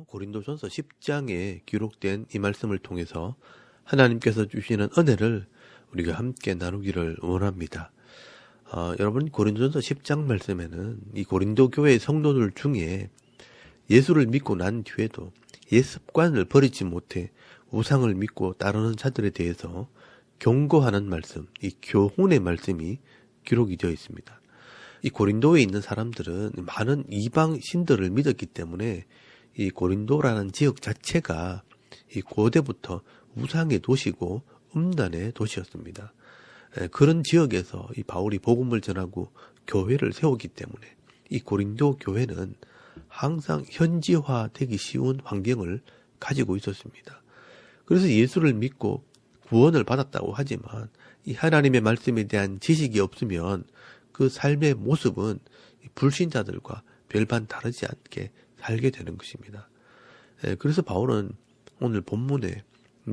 고린도전서 10장에 기록된 이 말씀을 통해서 하나님께서 주시는 은혜를 우리가 함께 나누기를 원합니다. 여러분, 고린도전서 10장 말씀에는 이 고린도 교회의 성도들 중에 예수를 믿고 난 뒤에도 옛 습관을 버리지 못해 우상을 믿고 따르는 자들에 대해서 경고하는 말씀, 이 교훈의 말씀이 기록이 되어 있습니다. 이 고린도에 있는 사람들은 많은 이방 신들을 믿었기 때문에 이 고린도라는 지역 자체가 이 고대부터 우상의 도시고 음란의 도시였습니다. 그런 지역에서 이 바울이 복음을 전하고 교회를 세우기 때문에 이 고린도 교회는 항상 현지화되기 쉬운 환경을 가지고 있었습니다. 그래서 예수를 믿고 구원을 받았다고 하지만 이 하나님의 말씀에 대한 지식이 없으면 그 삶의 모습은 불신자들과 별반 다르지 않게 살게 되는 것입니다. 그래서 바울은 오늘 본문에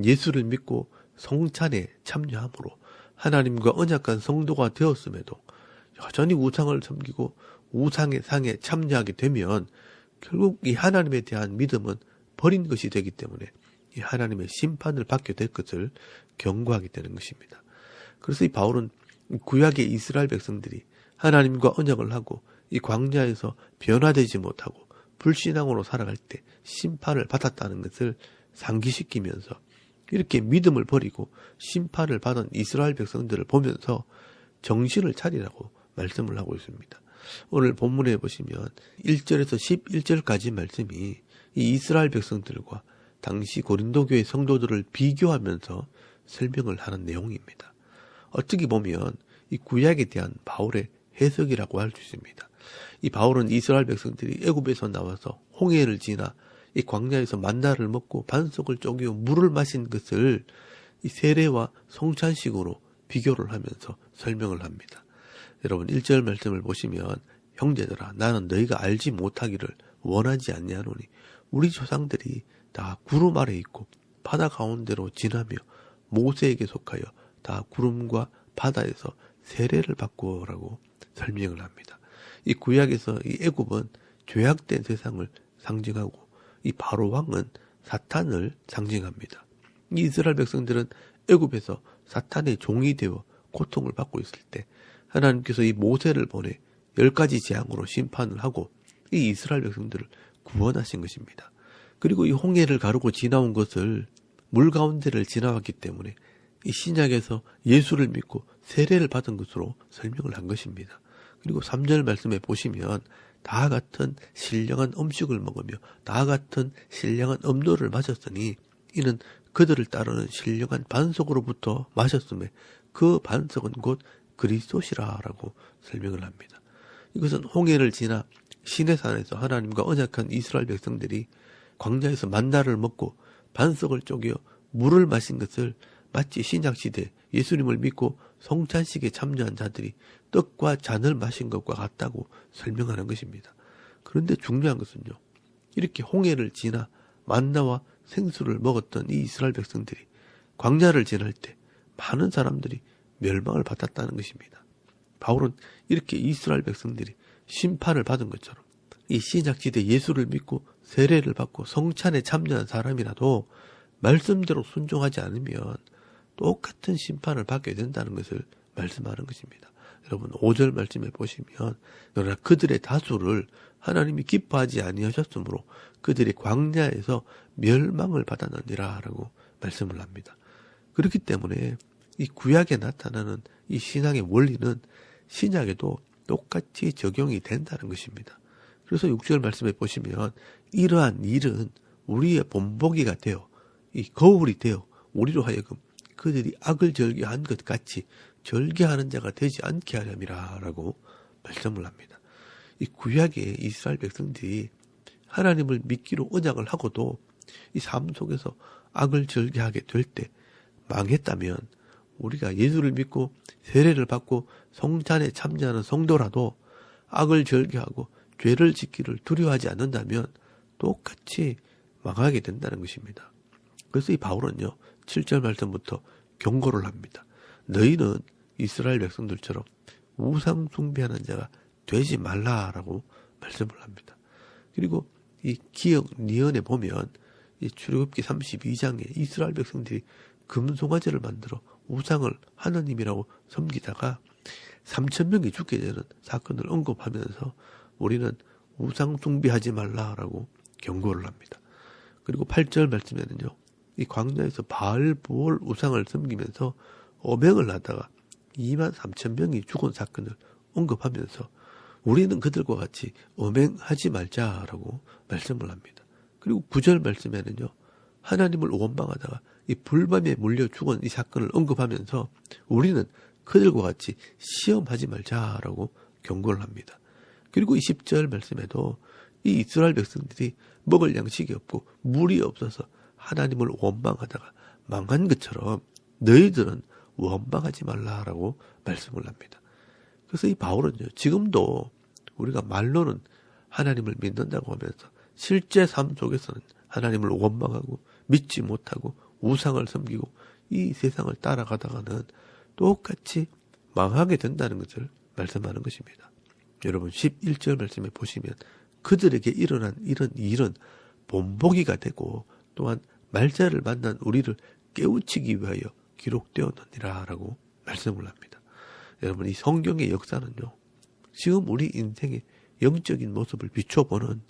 예수를 믿고 성찬에 참여함으로 하나님과 언약한 성도가 되었음에도 여전히 우상을 섬기고 우상의 상에 참여하게 되면 결국 이 하나님에 대한 믿음은 버린 것이 되기 때문에 이 하나님의 심판을 받게 될 것을 경고하게 되는 것입니다. 그래서 이 바울은 구약의 이스라엘 백성들이 하나님과 언약을 하고 이 광야에서 변화되지 못하고 불신앙으로 살아갈 때 심판을 받았다는 것을 상기시키면서 이렇게 믿음을 버리고 심판을 받은 이스라엘 백성들을 보면서 정신을 차리라고 말씀을 하고 있습니다. 오늘 본문에 보시면 1절에서 11절까지 말씀이 이 이스라엘 백성들과 당시 고린도 교회 성도들을 비교하면서 설명을 하는 내용입니다. 어떻게 보면 이 구약에 대한 바울의 해석이라고 할 수 있습니다. 이 바울은 이스라엘 백성들이 애굽에서 나와서 홍해를 지나 이 광야에서 만나를 먹고 반석을 쪼개어 물을 마신 것을 이 세례와 성찬식으로 비교를 하면서 설명을 합니다. 여러분 1절 말씀을 보시면 형제들아 나는 너희가 알지 못하기를 원하지 아니하노니 우리 조상들이 다 구름 아래 있고 바다 가운데로 지나며 모세에게 속하여 다 구름과 바다에서 세례를 받고라고 설명을 합니다. 이 구약에서 이 애굽은 죄악된 세상을 상징하고 이 바로 왕은 사탄을 상징합니다. 이 이스라엘 백성들은 애굽에서 사탄의 종이 되어 고통을 받고 있을 때 하나님께서 이 모세를 보내 10가지 재앙으로 심판을 하고 이 이스라엘 백성들을 구원하신 것입니다. 그리고 이 홍해를 가르고 지나온 것을 물 가운데를 지나왔기 때문에 이 신약에서 예수를 믿고 세례를 받은 것으로 설명을 한 것입니다. 그리고 3절 말씀에 보시면 다 같은 신령한 음식을 먹으며 다 같은 신령한 음료를 마셨으니 이는 그들을 따르는 신령한 반석으로부터 마셨음에 그 반석은 곧 그리스도시라라고 설명을 합니다. 이것은 홍해를 지나 시내산에서 하나님과 언약한 이스라엘 백성들이 광야에서 만나를 먹고 반석을 쪼개어 물을 마신 것을 마치 신약시대 예수님을 믿고 성찬식에 참여한 자들이 떡과 잔을 마신 것과 같다고 설명하는 것입니다. 그런데 중요한 것은요, 이렇게 홍해를 지나 만나와 생수를 먹었던 이 이스라엘 백성들이 광야를 지날 때 많은 사람들이 멸망을 받았다는 것입니다. 바울은 이렇게 이스라엘 백성들이 심판을 받은 것처럼 이 신약시대 예수를 믿고 세례를 받고 성찬에 참여한 사람이라도 말씀대로 순종하지 않으면 똑같은 심판을 받게 된다는 것을 말씀하는 것입니다. 여러분 5절 말씀에 보시면 그러나 그들의 다수를 하나님이 기뻐하지 아니하셨으므로 그들이 광야에서 멸망을 받았느니라 라고 말씀을 합니다. 그렇기 때문에 이 구약에 나타나는 이 신앙의 원리는 신약에도 똑같이 적용이 된다는 것입니다. 그래서 6절 말씀에 보시면 이러한 일은 우리의 본보기가 되어 이 거울이 되어 우리로 하여금 그들이 악을 절개한 것 같이 절개하는 자가 되지 않게 하렴이라 라고 말씀을 합니다. 이 구약의 이스라엘 백성들이 하나님을 믿기로 언약을 하고도 이 삶 속에서 악을 절개하게 될 때 망했다면 우리가 예수를 믿고 세례를 받고 성찬에 참여하는 성도라도 악을 절개하고 죄를 짓기를 두려워하지 않는다면 똑같이 망하게 된다는 것입니다. 그래서 이 바울은요 7절 말씀부터 경고를 합니다. 너희는 이스라엘 백성들처럼 우상 숭배하는 자가 되지 말라라고 말씀을 합니다. 그리고 이 기억 니언에 보면 이 출애굽기 32장에 이스라엘 백성들이 금송아지를 만들어 우상을 하나님이라고 섬기다가 3,000명이 죽게 되는 사건을 언급하면서 우리는 우상 숭배하지 말라라고 경고를 합니다. 그리고 8절 말씀에는요, 이 광야에서 바알보올 우상을 섬기면서 어맹을 하다가 23,000명이 죽은 사건을 언급하면서 우리는 그들과 같이 어맹하지 말자라고 말씀을 합니다. 그리고 9절 말씀에는요, 하나님을 원망하다가 이 불밤에 물려 죽은 이 사건을 언급하면서 우리는 그들과 같이 시험하지 말자라고 경고를 합니다. 그리고 이 10절 말씀에도 이 이스라엘 백성들이 먹을 양식이 없고 물이 없어서 하나님을 원망하다가 망한 것처럼 너희들은 원망하지 말라라고 말씀을 합니다. 그래서 이 바울은요, 지금도 우리가 말로는 하나님을 믿는다고 하면서 실제 삶 속에서는 하나님을 원망하고 믿지 못하고 우상을 섬기고 이 세상을 따라가다가는 똑같이 망하게 된다는 것을 말씀하는 것입니다. 여러분 11절 말씀에 보시면 그들에게 일어난 이런 일은 본보기가 되고 또한 말자를 만난 우리를 깨우치기 위하여 기록되었느니라 라고 말씀을 합니다. 여러분 이 성경의 역사는요, 지금 우리 인생의 영적인 모습을 비춰보는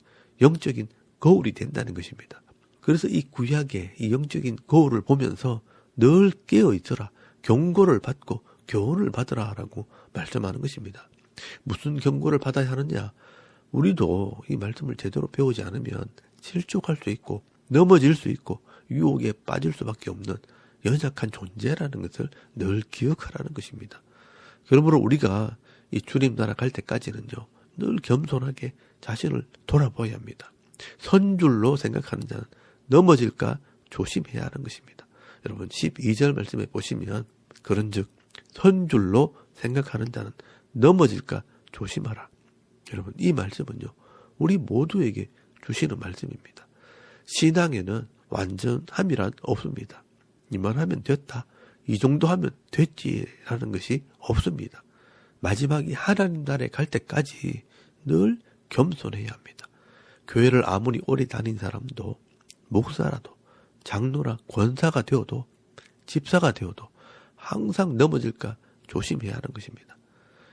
영적인 거울이 된다는 것입니다. 그래서 이 구약의 이 영적인 거울을 보면서 늘 깨어 있어라, 경고를 받고 교훈을 받으라 라고 말씀하는 것입니다. 무슨 경고를 받아야 하느냐? 우리도 이 말씀을 제대로 배우지 않으면 실족할 수 있고 넘어질 수 있고 유혹에 빠질 수밖에 없는 연약한 존재라는 것을 늘 기억하라는 것입니다. 그러므로 우리가 이 주님 나라 갈 때까지는요, 늘 겸손하게 자신을 돌아보아야 합니다. 선줄로 생각하는 자는 넘어질까 조심해야 하는 것입니다. 여러분 12절 말씀에 보시면 그런즉 선줄로 생각하는 자는 넘어질까 조심하라. 여러분 이 말씀은요, 우리 모두에게 주시는 말씀입니다. 신앙에는 완전함이란 없습니다. 이만 하면 됐다, 이 정도 하면 됐지라는 것이 없습니다. 마지막이 하나님 나라에 갈 때까지 늘 겸손해야 합니다. 교회를 아무리 오래 다닌 사람도, 목사라도, 장로나 권사가 되어도, 집사가 되어도 항상 넘어질까 조심해야 하는 것입니다.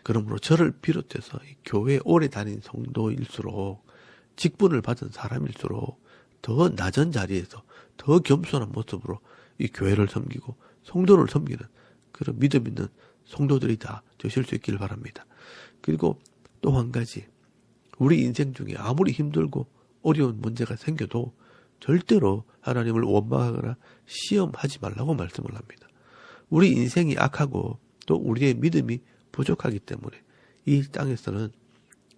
그러므로 저를 비롯해서 교회에 오래 다닌 성도일수록, 직분을 받은 사람일수록 더 낮은 자리에서 더 겸손한 모습으로 이 교회를 섬기고 성도를 섬기는 그런 믿음 있는 성도들이 다 되실 수 있기를 바랍니다. 그리고 또 한 가지, 우리 인생 중에 아무리 힘들고 어려운 문제가 생겨도 절대로 하나님을 원망하거나 시험하지 말라고 말씀을 합니다. 우리 인생이 악하고 또 우리의 믿음이 부족하기 때문에 이 땅에서는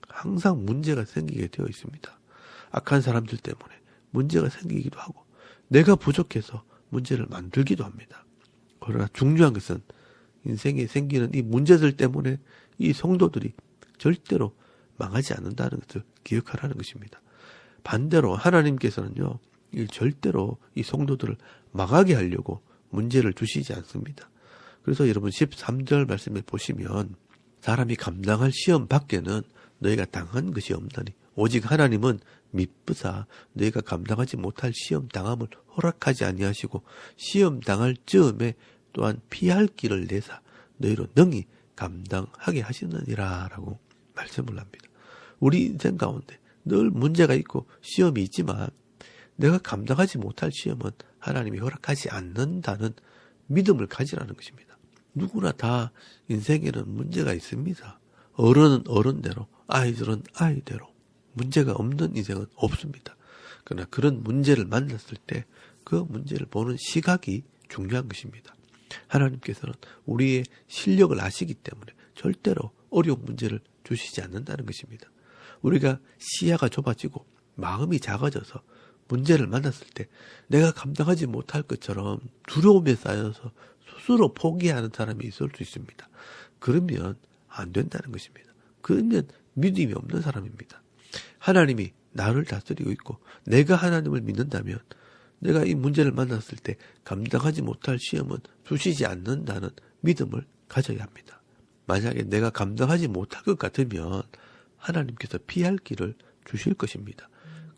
항상 문제가 생기게 되어 있습니다. 악한 사람들 때문에 문제가 생기기도 하고 내가 부족해서 문제를 만들기도 합니다. 그러나 중요한 것은 인생에 생기는 이 문제들 때문에 이 성도들이 절대로 망하지 않는다는 것을 기억하라는 것입니다. 반대로 하나님께서는요, 절대로 이 성도들을 망하게 하려고 문제를 주시지 않습니다. 그래서 여러분 13절 말씀에 보시면 사람이 감당할 시험 밖에는 너희가 당한 것이 없나니 오직 하나님은 미쁘사 너희가 감당하지 못할 시험 당함을 허락하지 아니하시고 시험 당할 즈음에 또한 피할 길을 내사 너희로 능히 감당하게 하시느니라 라고 말씀을 합니다. 우리 인생 가운데 늘 문제가 있고 시험이 있지만 내가 감당하지 못할 시험은 하나님이 허락하지 않는다는 믿음을 가지라는 것입니다. 누구나 다 인생에는 문제가 있습니다. 어른은 어른대로, 아이들은 아이대로 문제가 없는 인생은 없습니다. 그러나 그런 문제를 만났을 때 그 문제를 보는 시각이 중요한 것입니다. 하나님께서는 우리의 실력을 아시기 때문에 절대로 어려운 문제를 주시지 않는다는 것입니다. 우리가 시야가 좁아지고 마음이 작아져서 문제를 만났을 때 내가 감당하지 못할 것처럼 두려움에 쌓여서 스스로 포기하는 사람이 있을 수 있습니다. 그러면 안 된다는 것입니다. 그러면 믿음이 없는 사람입니다. 하나님이 나를 다스리고 있고 내가 하나님을 믿는다면 내가 이 문제를 만났을 때 감당하지 못할 시험은 주시지 않는다는 믿음을 가져야 합니다. 만약에 내가 감당하지 못할 것 같으면 하나님께서 피할 길을 주실 것입니다.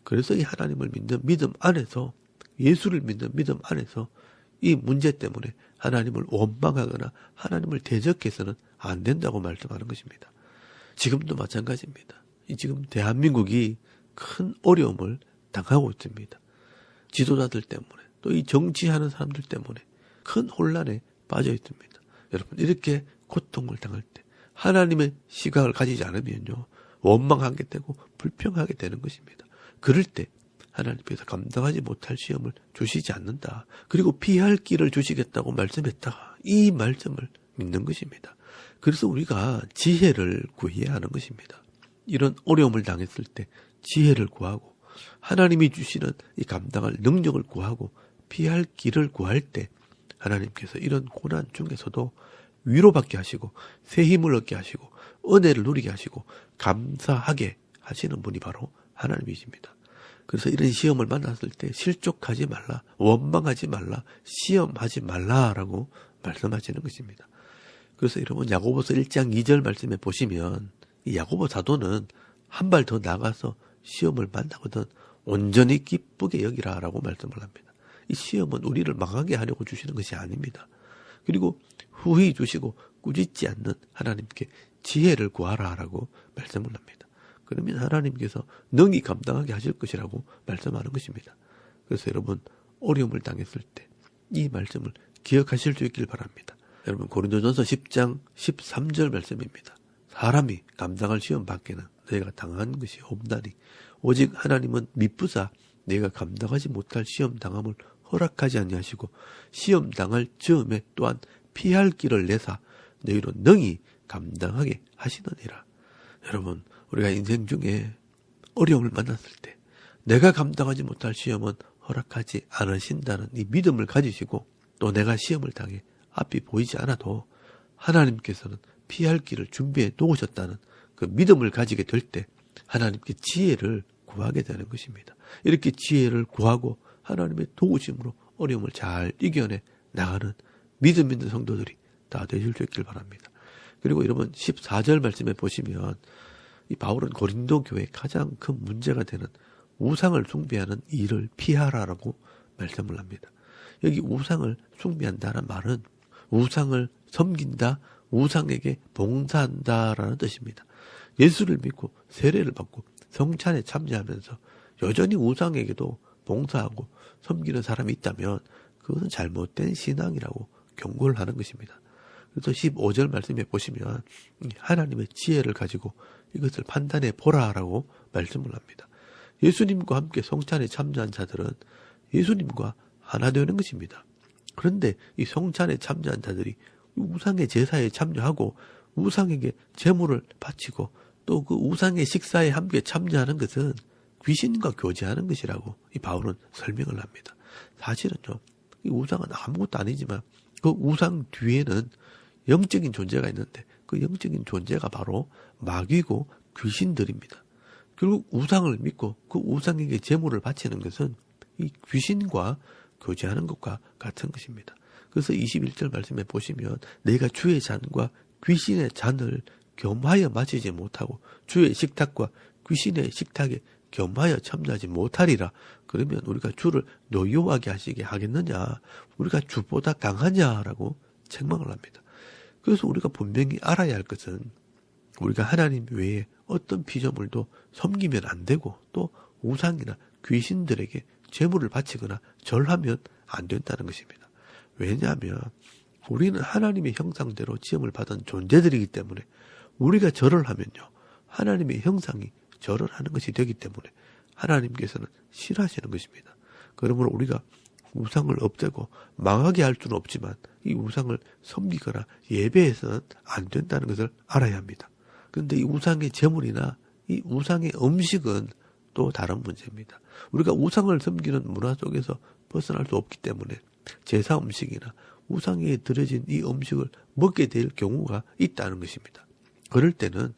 그래서 이 하나님을 믿는 믿음 안에서, 예수를 믿는 믿음 안에서 이 문제 때문에 하나님을 원망하거나 하나님을 대적해서는 안 된다고 말씀하는 것입니다. 지금도 마찬가지입니다. 지금 대한민국이 큰 어려움을 당하고 있습니다. 지도자들 때문에, 또 이 정치하는 사람들 때문에 큰 혼란에 빠져 있습니다. 여러분, 이렇게 고통을 당할 때 하나님의 시각을 가지지 않으면요, 원망하게 되고 불평하게 되는 것입니다. 그럴 때 하나님께서 감당하지 못할 시험을 주시지 않는다. 그리고 피할 길을 주시겠다고 말씀했다. 이 말씀을 믿는 것입니다. 그래서 우리가 지혜를 구해야 하는 것입니다. 이런 어려움을 당했을 때 지혜를 구하고 하나님이 주시는 이 감당할 능력을 구하고 피할 길을 구할 때 하나님께서 이런 고난 중에서도 위로받게 하시고 새 힘을 얻게 하시고 은혜를 누리게 하시고 감사하게 하시는 분이 바로 하나님이십니다. 그래서 이런 시험을 만났을 때 실족하지 말라, 원망하지 말라, 시험하지 말라라고 말씀하시는 것입니다. 그래서 여러분, 야고보서 1장 2절 말씀에 보시면 이 야고보 사도는 한 발 더 나가서 시험을 만나거든 온전히 기쁘게 여기라라고 말씀을 합니다. 이 시험은 우리를 망하게 하려고 주시는 것이 아닙니다. 그리고 후히 주시고 꾸짖지 않는 하나님께 지혜를 구하라라고 말씀을 합니다. 그러면 하나님께서 능히 감당하게 하실 것이라고 말씀하는 것입니다. 그래서 여러분, 어려움을 당했을 때 이 말씀을 기억하실 수 있길 바랍니다. 여러분, 고린도전서 10장 13절 말씀입니다. 사람이 감당할 시험 밖에는 내가 당한 것이 없나니 오직 하나님은 미쁘사 내가 감당하지 못할 시험 당함을 허락하지 아니하시고 시험 당할 즈음에 또한 피할 길을 내사 너희로 능히 감당하게 하시느니라. 여러분, 우리가 인생 중에 어려움을 만났을 때 내가 감당하지 못할 시험은 허락하지 않으신다는 이 믿음을 가지시고, 또 내가 시험을 당해 앞이 보이지 않아도 하나님께서는 피할 길을 준비해 놓으셨다는 그 믿음을 가지게 될 때 하나님께 지혜를 구하게 되는 것입니다. 이렇게 지혜를 구하고 하나님의 도우심으로 어려움을 잘 이겨내 나가는 믿음 있는 성도들이 다 되실 수 있길 바랍니다. 그리고 여러분, 14절 말씀에 보시면 이 바울은 고린도 교회의 가장 큰 문제가 되는 우상을 숭배하는 일을 피하라라고 말씀을 합니다. 여기 우상을 숭배한다는 말은 우상을 섬긴다, 우상에게 봉사한다라는 뜻입니다. 예수를 믿고 세례를 받고 성찬에 참여하면서 여전히 우상에게도 봉사하고 섬기는 사람이 있다면 그것은 잘못된 신앙이라고 경고를 하는 것입니다. 그래서 15절 말씀에 보시면 하나님의 지혜를 가지고 이것을 판단해 보라라고 말씀을 합니다. 예수님과 함께 성찬에 참여한 자들은 예수님과 하나 되는 것입니다. 그런데 이 성찬에 참여한 자들이 우상의 제사에 참여하고 우상에게 제물을 바치고 또 그 우상의 식사에 함께 참여하는 것은 귀신과 교제하는 것이라고 이 바울은 설명을 합니다. 사실은요, 이 우상은 아무것도 아니지만 그 우상 뒤에는 영적인 존재가 있는데 그 영적인 존재가 바로 마귀고 귀신들입니다. 결국 우상을 믿고 그 우상에게 제물을 바치는 것은 이 귀신과 교제하는 것과 같은 것입니다. 그래서 21절 말씀에 보시면 내가 주의 잔과 귀신의 잔을 겸하여 마시지 못하고 주의 식탁과 귀신의 식탁에 겸하여 참여하지 못하리라. 그러면 우리가 주를 노여워하게 하시게 하겠느냐, 우리가 주보다 강하냐라고 책망을 합니다. 그래서 우리가 분명히 알아야 할 것은 우리가 하나님 외에 어떤 피조물도 섬기면 안 되고 또 우상이나 귀신들에게 제물을 바치거나 절하면 안 된다는 것입니다. 왜냐하면 우리는 하나님의 형상대로 지음을 받은 존재들이기 때문에 우리가 절을 하면요, 하나님의 형상이 절을 하는 것이 되기 때문에 하나님께서는 싫어하시는 것입니다. 그러므로 우리가 우상을 없애고 망하게 할 수는 없지만 이 우상을 섬기거나 예배해서는 안 된다는 것을 알아야 합니다. 그런데 이 우상의 제물이나 이 우상의 음식은 또 다른 문제입니다. 우리가 우상을 섬기는 문화 속에서 벗어날 수 없기 때문에 제사 음식이나 우상에 드려진 이 음식을 먹게 될 경우가 있다는 것입니다. 그럴 때는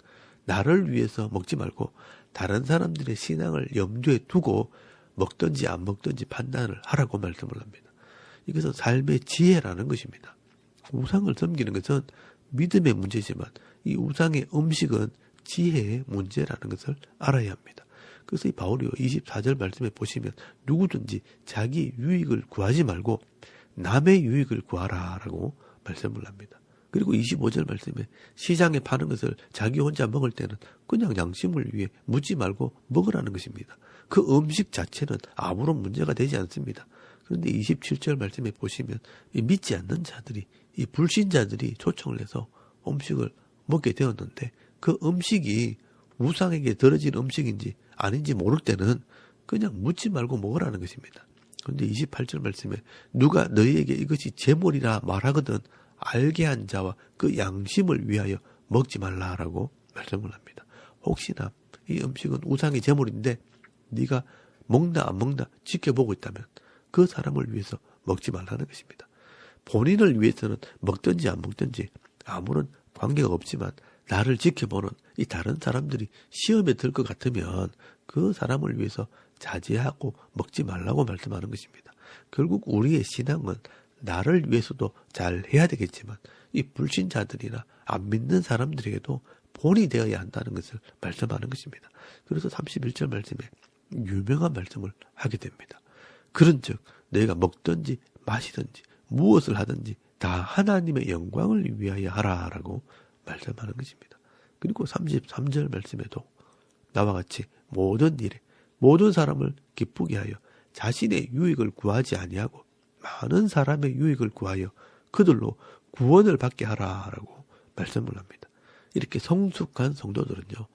나를 위해서 먹지 말고 다른 사람들의 신앙을 염두에 두고 먹든지 안 먹든지 판단을 하라고 말씀을 합니다. 이것은 삶의 지혜라는 것입니다. 우상을 섬기는 것은 믿음의 문제지만 이 우상의 음식은 지혜의 문제라는 것을 알아야 합니다. 그래서 이 바울이요 24절 말씀에 보시면 누구든지 자기 유익을 구하지 말고 남의 유익을 구하라라고 말씀을 합니다. 그리고 25절 말씀에 시장에 파는 것을 자기 혼자 먹을 때는 그냥 양심을 위해 묻지 말고 먹으라는 것입니다. 그 음식 자체는 아무런 문제가 되지 않습니다. 그런데 27절 말씀에 보시면 이 믿지 않는 자들이, 이 불신자들이 초청을 해서 음식을 먹게 되었는데 그 음식이 우상에게 들어진 음식인지 아닌지 모를 때는 그냥 묻지 말고 먹으라는 것입니다. 그런데 28절 말씀에 누가 너희에게 이것이 제물이라 말하거든 알게 한 자와 그 양심을 위하여 먹지 말라라고 말씀을 합니다. 혹시나 이 음식은 우상의 제물인데 네가 먹나 안 먹나 지켜보고 있다면 그 사람을 위해서 먹지 말라는 것입니다. 본인을 위해서는 먹든지 안 먹든지 아무런 관계가 없지만 나를 지켜보는 이 다른 사람들이 시험에 들 것 같으면 그 사람을 위해서 자제하고 먹지 말라고 말씀하는 것입니다. 결국 우리의 신앙은 나를 위해서도 잘 해야 되겠지만 이 불신자들이나 안 믿는 사람들에게도 본이 되어야 한다는 것을 말씀하는 것입니다. 그래서 31절 말씀에 유명한 말씀을 하게 됩니다. 그런즉 너희가 먹든지 마시든지 무엇을 하든지 다 하나님의 영광을 위하여 하라라고 말씀하는 것입니다. 그리고 33절 말씀에도 나와 같이 모든 일에 모든 사람을 기쁘게 하여 자신의 유익을 구하지 아니하고 많은 사람의 유익을 구하여 그들로 구원을 받게 하라라고 말씀을 합니다. 이렇게 성숙한 성도들은요,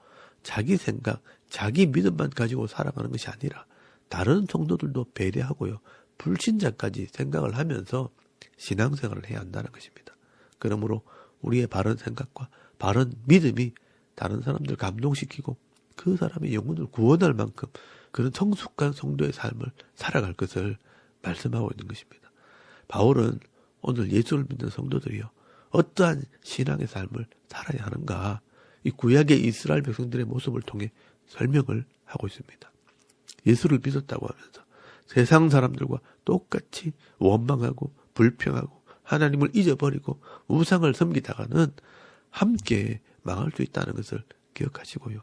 자기 생각, 자기 믿음만 가지고 살아가는 것이 아니라 다른 성도들도 배려하고요, 불신자까지 생각을 하면서 신앙생활을 해야 한다는 것입니다. 그러므로 우리의 바른 생각과 바른 믿음이 다른 사람들 감동시키고 그 사람의 영혼을 구원할 만큼 그런 성숙한 성도의 삶을 살아갈 것을 말씀하고 있는 것입니다. 바울은 오늘 예수를 믿는 성도들이요, 어떠한 신앙의 삶을 살아야 하는가, 이 구약의 이스라엘 백성들의 모습을 통해 설명을 하고 있습니다. 예수를 믿었다고 하면서 세상 사람들과 똑같이 원망하고 불평하고 하나님을 잊어버리고 우상을 섬기다가는 함께 망할 수 있다는 것을 기억하시고요.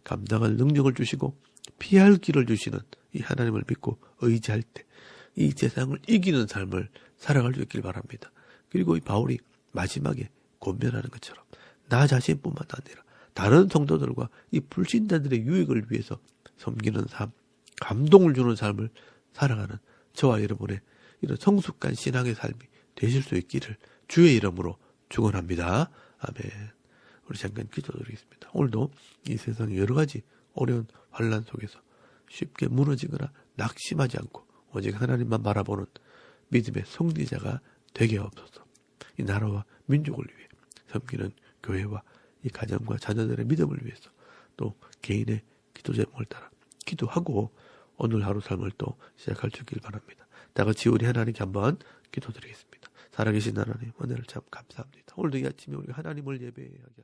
감당할 능력을 주시고 피할 길을 주시는 이 하나님을 믿고 의지할 때 이 세상을 이기는 삶을 살아갈 수 있길 바랍니다. 그리고 이 바울이 마지막에 권면하는 것처럼 나 자신뿐만 아니라 다른 성도들과 이 불신자들의 유익을 위해서 섬기는 삶, 감동을 주는 삶을 살아가는 저와 여러분의 이런 성숙한 신앙의 삶이 되실 수 있기를 주의 이름으로 축원합니다. 아멘. 우리 잠깐 기도드리겠습니다. 오늘도 이 세상의 여러 가지 어려운 환난 속에서 쉽게 무너지거나 낙심하지 않고 오직 하나님만 바라보는 믿음의 성리자가 되게 하옵소서. 이 나라와 민족을 위해 섬기는 교회와 이 가정과 자녀들의 믿음을 위해서 또 개인의 기도 제목을 따라 기도하고 오늘 하루 삶을 또 시작할 수 있길 바랍니다. 다 같이 우리 하나님께 한번 기도드리겠습니다. 살아계신 하나님, 은혜를 참 감사합니다. 오늘도 이 아침에 우리 하나님을 예배하게 하시고